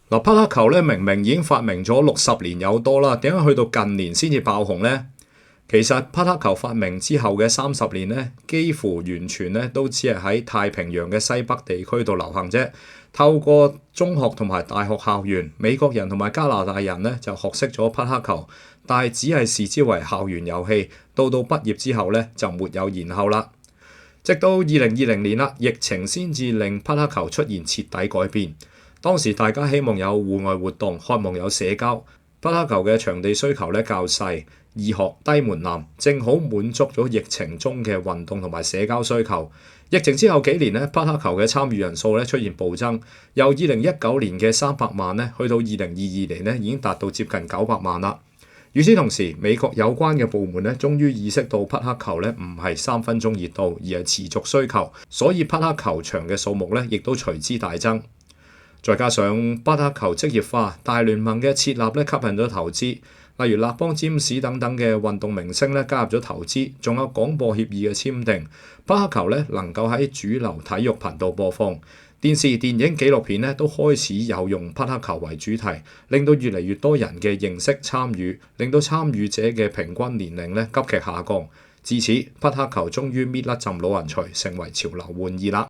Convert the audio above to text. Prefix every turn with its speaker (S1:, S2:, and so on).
S1: 嗱，匹克球咧明明已經發明咗60年有多啦，點解去到近年先至爆紅呢？其實匹克球發明之後嘅30年咧，幾乎完全咧都只係喺太平洋嘅西北地區度流行啫。透過中學同埋大學校園，美國人同埋加拿大人咧就學識咗匹克球，但係只係視之為校園遊戲。到畢業之後咧就沒有然後啦。直到2020年啦，疫情先至令匹克球出現徹底改變。當時大家希望有戶外活動，渴望有社交。匹克球嘅場地需求咧較細，易學低門檻，正好滿足咗疫情中嘅運動同埋社交需求。疫情之後幾年咧，匹克球嘅參與人數咧出現暴增，由2019年嘅300萬咧，去到2022年咧已經達到接近900萬啦。與此同時，美國有關嘅部門咧，終於意識到匹克球咧唔係3分鐘熱度，而係持續需求，所以匹克球場嘅數目咧亦都隨之大增。再加上匹克球職業化，大聯盟嘅設立咧吸引咗投資，例如勒邦詹士等等嘅運動明星咧加入咗投資，仲有廣播協議嘅簽訂。匹克球咧能夠喺主流體育頻道播放，電視、電影、紀錄片咧都開始有用匹克球為主題，令到越嚟越多人嘅認識參與，令到參與者嘅平均年齡咧急劇下降。至此，匹克球終於搣甩浸老人錘，成為潮流玩意啦。